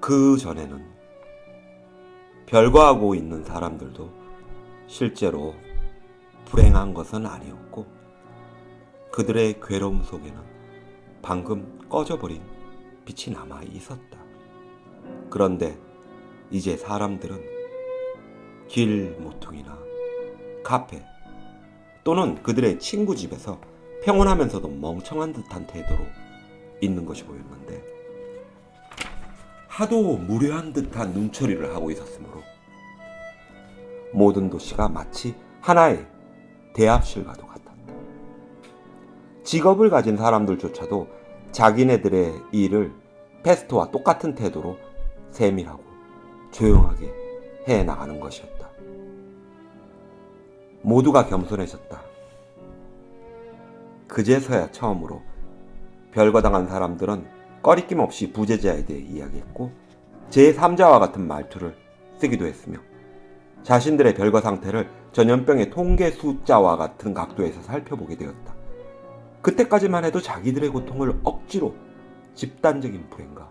그 전에는 별거하고 있는 사람들도 실제로 불행한 것은 아니었고 그들의 괴로움 속에는 방금 꺼져버린 빛이 남아 있었다. 그런데 이제 사람들은 길 모퉁이나 카페 또는 그들의 친구 집에서 평온하면서도 멍청한 듯한 태도로 있는 것이 보였는데 하도 무례한 듯한 눈초리를 하고 있었으므로 모든 도시가 마치 하나의 대합실과도 같았다. 직업을 가진 사람들조차도 자기네들의 일을 패스트와 똑같은 태도로 세밀하고 조용하게 해나가는 것이었다. 모두가 겸손해졌다. 그제서야 처음으로 별거당한 사람들은 꺼리낌 없이 부재자에 대해 이야기했고 제3자와 같은 말투를 쓰기도 했으며 자신들의 별거 상태를 전염병의 통계 숫자와 같은 각도에서 살펴보게 되었다. 그때까지만 해도 자기들의 고통을 억지로 집단적인 불행과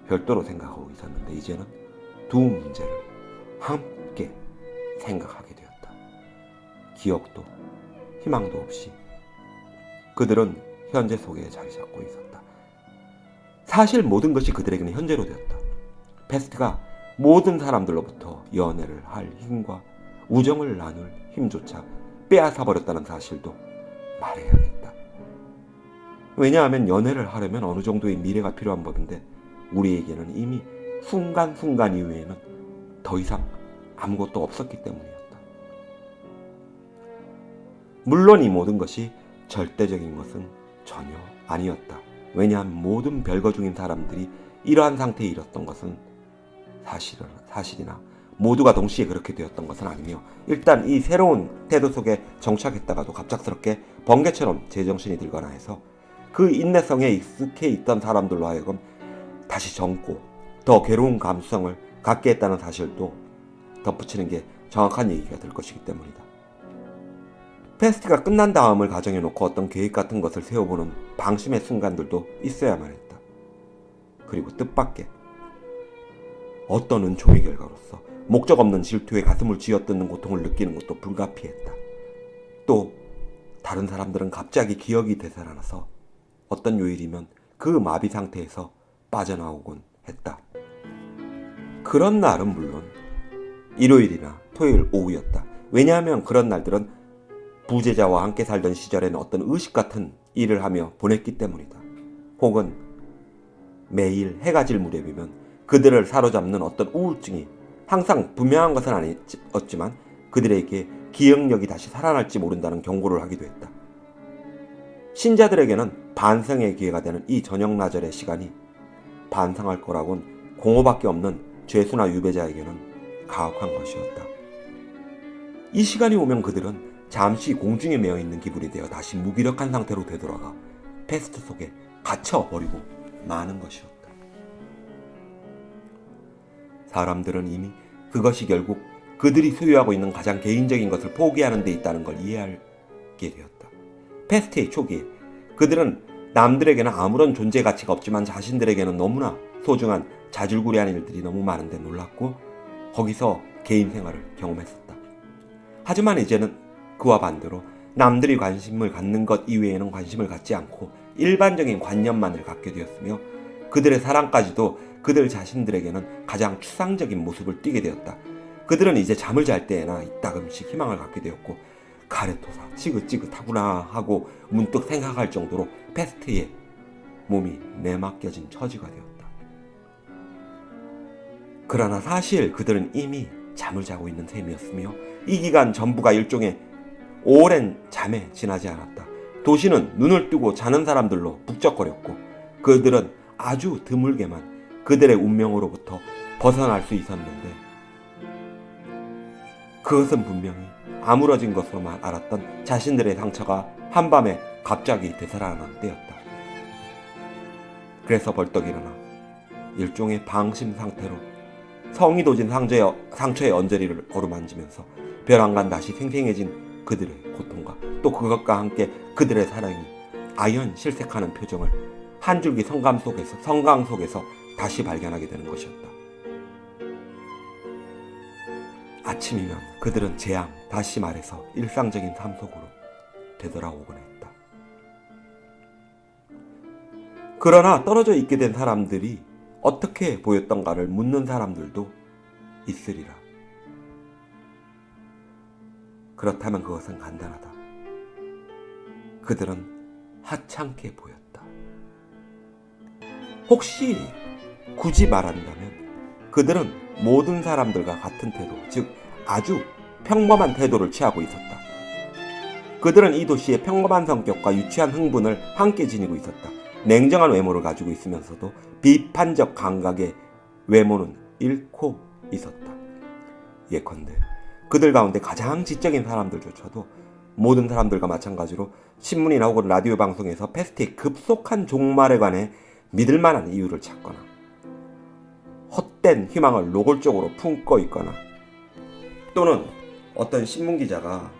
별도로 생각하고 있었는데 이제는 두 문제를 함께 생각하게 되었다. 기억도 희망도 없이 그들은 현재 속에 자리 잡고 있었다. 사실 모든 것이 그들에게는 현재로 되었다. 패스트가 모든 사람들로부터 연애를 할 힘과 우정을 나눌 힘조차 빼앗아버렸다는 사실도 말해야겠다. 왜냐하면 연애를 하려면 어느 정도의 미래가 필요한 법인데 우리에게는 이미 순간순간 이후에는 더 이상 아무것도 없었기 때문이었다. 물론 이 모든 것이 절대적인 것은 전혀 아니었다. 왜냐하면 모든 별거 중인 사람들이 이러한 상태에 이뤘던 것은 사실이나 모두가 동시에 그렇게 되었던 것은 아니며 일단 이 새로운 태도 속에 정착했다가도 갑작스럽게 번개처럼 제정신이 들거나 해서 그 인내성에 익숙해 있던 사람들로 하여금 다시 젊고 더 괴로운 감수성을 갖게 했다는 사실도 덧붙이는 게 정확한 얘기가 될 것이기 때문이다. 페스트가 끝난 다음을 가정해놓고 어떤 계획 같은 것을 세워보는 방심의 순간들도 있어야만 했다. 그리고 뜻밖의 어떤 은총의 결과로서 목적 없는 질투에 가슴을 쥐어뜯는 고통을 느끼는 것도 불가피했다. 또 다른 사람들은 갑자기 기억이 되살아나서 어떤 요일이면 그 마비 상태에서 빠져나오곤 했다. 그런 날은 물론 일요일이나 토요일 오후였다. 왜냐하면 그런 날들은 부재자와 함께 살던 시절에는 어떤 의식 같은 일을 하며 보냈기 때문이다. 혹은 매일 해가 질 무렵이면 그들을 사로잡는 어떤 우울증이 항상 분명한 것은 아니었지만 그들에게 기억력이 다시 살아날지 모른다는 경고를 하기도 했다. 신자들에게는 반성의 기회가 되는 이 저녁나절의 시간이 반성할 거라곤 공허밖에 없는 죄수나 유배자에게는 가혹한 것이었다. 이 시간이 오면 그들은 잠시 공중에 매어있는 기분이 되어 다시 무기력한 상태로 되돌아가 패스트 속에 갇혀버리고 마는 것이었다. 사람들은 이미 그것이 결국 그들이 소유하고 있는 가장 개인적인 것을 포기하는 데 있다는 걸 이해하게 되었다. 패스트의 초기에 그들은 남들에게는 아무런 존재 가치가 없지만 자신들에게는 너무나 소중한 자질구레한 일들이 너무 많은데 놀랐고 거기서 개인 생활을 경험했었다. 하지만 이제는 그와 반대로 남들이 관심을 갖는 것 이외에는 관심을 갖지 않고 일반적인 관념만을 갖게 되었으며 그들의 사랑까지도 그들 자신들에게는 가장 추상적인 모습을 띠게 되었다. 그들은 이제 잠을 잘 때에나 이따금씩 희망을 갖게 되었고 가래토사 지긋지긋하구나 하고 문득 생각할 정도로 패스트에 몸이 내맡겨진 처지가 되었다. 그러나 사실 그들은 이미 잠을 자고 있는 셈이었으며 이 기간 전부가 일종의 오랜 잠에 지나지 않았다. 도시는 눈을 뜨고 자는 사람들로 북적거렸고 그들은 아주 드물게만 그들의 운명으로부터 벗어날 수 있었는데 그것은 분명히 아물어진 것으로만 알았던 자신들의 상처가 한밤에 갑자기 되살아난 때였다. 그래서 벌떡 일어나 일종의 방심 상태로 성이 도진 상처의 언저리를 어루만지면서 벼랑간 다시 생생해진 그들의 고통과 또 그것과 함께 그들의 사랑이 아연 실색하는 표정을 한 줄기 성강 속에서 다시 발견하게 되는 것이었다. 아침이면 그들은 재앙, 다시 말해서 일상적인 삶 속으로 되돌아오곤 했다. 그러나 떨어져 있게 된 사람들이 어떻게 보였던가를 묻는 사람들도 있으리라. 그렇다면 그것은 간단하다. 그들은 하찮게 보였다. 혹시 굳이 말한다면 그들은 모든 사람들과 같은 태도, 즉 아주 평범한 태도를 취하고 있었다. 그들은 이 도시의 평범한 성격과 유치한 흥분을 함께 지니고 있었다. 냉정한 외모를 가지고 있으면서도 비판적 감각의 외모는 잃고 있었다. 예컨대 그들 가운데 가장 지적인 사람들조차도 모든 사람들과 마찬가지로 신문이나 혹은 라디오 방송에서 패스트의 급속한 종말에 관해 믿을 만한 이유를 찾거나 헛된 희망을 노골적으로 품고 있거나 또는 어떤 신문기자가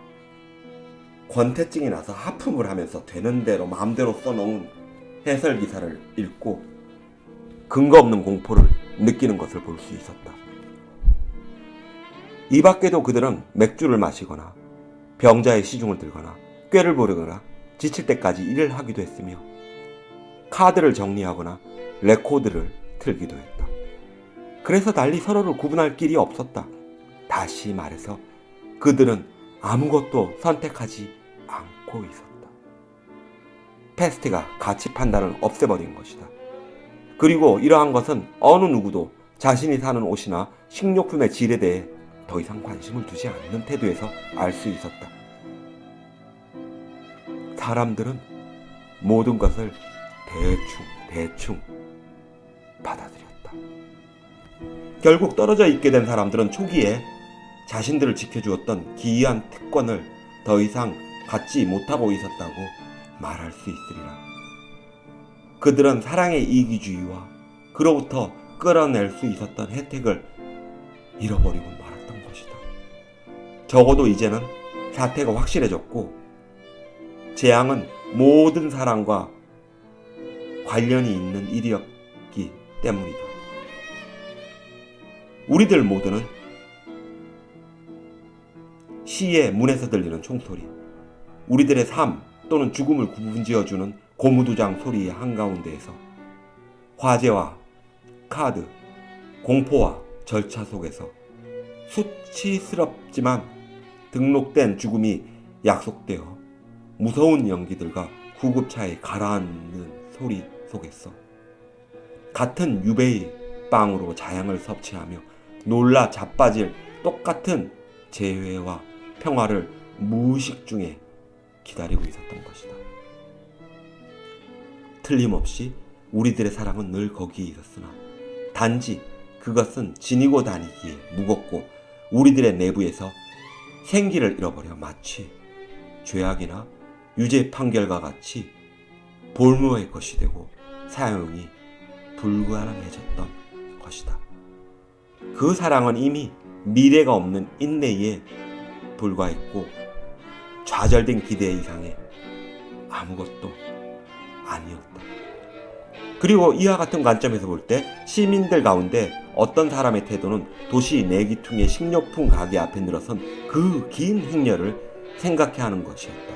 권태증이 나서 하품을 하면서 되는 대로 마음대로 써놓은 해설 기사를 읽고 근거 없는 공포를 느끼는 것을 볼 수 있었다. 이 밖에도 그들은 맥주를 마시거나 병자의 시중을 들거나 꾀를 부르거나 지칠 때까지 일을 하기도 했으며 카드를 정리하거나 레코드를 틀기도 했다. 그래서 달리 서로를 구분할 길이 없었다. 다시 말해서 그들은 아무것도 선택하지 않고 있었다. 패스트가 가치 판단을 없애버린 것이다. 그리고 이러한 것은 어느 누구도 자신이 사는 옷이나 식료품의 질에 대해 더 이상 관심을 두지 않는 태도에서 알 수 있었다. 사람들은 모든 것을 대충 받아들였다. 결국 떨어져 있게 된 사람들은 초기에 자신들을 지켜주었던 기이한 특권을 더 이상 갖지 못하고 있었다고 말할 수 있으리라. 그들은 사랑의 이기주의와 그로부터 끌어낼 수 있었던 혜택을 잃어버리고 말았던 것이다. 적어도 이제는 사태가 확실해졌고 재앙은 모든 사람과 관련이 있는 일이었기 때문이다. 우리들 모두는 시의 문에서 들리는 총소리, 우리들의 삶 또는 죽음을 구분지어주는 고무도장 소리의 한가운데에서 화제와 카드, 공포와 절차 속에서 수치스럽지만 등록된 죽음이 약속되어 무서운 연기들과 구급차에 가라앉는 소리 속에서 같은 유배의 빵으로 자양을 섭취하며 놀라 자빠질 똑같은 재회와 평화를 무의식 중에 기다리고 있었던 것이다. 틀림없이 우리들의 사랑은 늘 거기에 있었으나 단지 그것은 지니고 다니기에 무겁고 우리들의 내부에서 생기를 잃어버려 마치 죄악이나 유죄 판결과 같이 볼모의 것이 되고 사용이 불가능해졌던 것이다. 그 사랑은 이미 미래가 없는 인내에 불과했고 좌절된 기대 이상의 아무것도 아니었다. 그리고 이와 같은 관점에서 볼 때 시민들 가운데 어떤 사람의 태도는 도시 내기퉁의 식료품 가게 앞에 늘어선 그 긴 행렬을 생각해 하는 것이었다.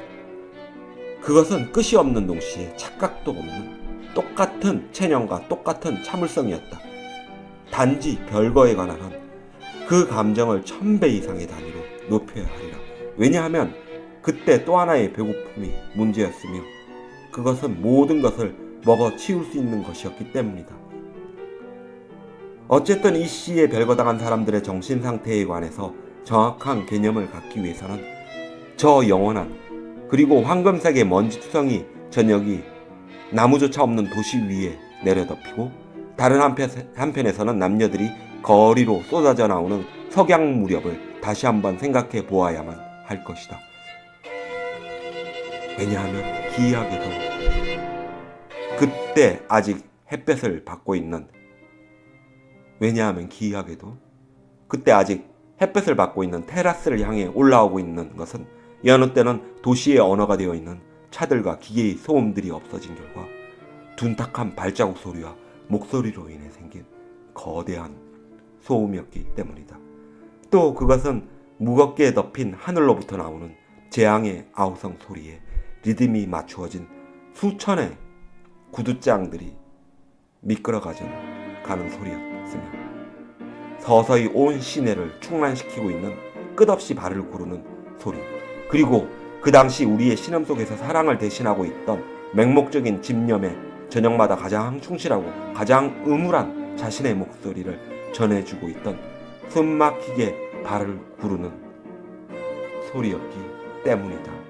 그것은 끝이 없는 동시에 착각도 없는 똑같은 체념과 똑같은 참을성이었다. 단지 별거에 관한 한 그 감정을 1000배 이상의 단위로 높여야 하리라. 왜냐하면 그때 또 하나의 배고픔이 문제였으며 그것은 모든 것을 먹어 치울 수 있는 것이었기 때문이다. 어쨌든 이 시에 별거당한 사람들의 정신상태에 관해서 정확한 개념을 갖기 위해서는 저 영원한 그리고 황금색의 먼지투성이 저녁이 나무조차 없는 도시 위에 내려덮이고 다른 한편에서는 남녀들이 거리로 쏟아져 나오는 석양 무렵을 다시 한번 생각해 보아야만 할 것이다. 왜냐하면 기이하게도 그때 아직 햇볕을 받고 있는 테라스를 향해 올라오고 있는 것은 여느 때는 도시의 언어가 되어 있는 차들과 기계의 소음들이 없어진 결과 둔탁한 발자국 소리와 목소리로 인해 생긴 거대한 소음이었기 때문이다. 또 그것은 무겁게 덮인 하늘로부터 나오는 재앙의 아우성 소리에 리듬이 맞추어진 수천의 구두장들이 미끄러가져 가는 소리였으며 서서히 온 시내를 충만시키고 있는 끝없이 발을 구르는 소리, 그리고 그 당시 우리의 신음 속에서 사랑을 대신하고 있던 맹목적인 집념에 저녁마다 가장 충실하고 가장 음울한 자신의 목소리를 전해주고 있던 숨막히게 발을 구르는 소리였기 때문이다.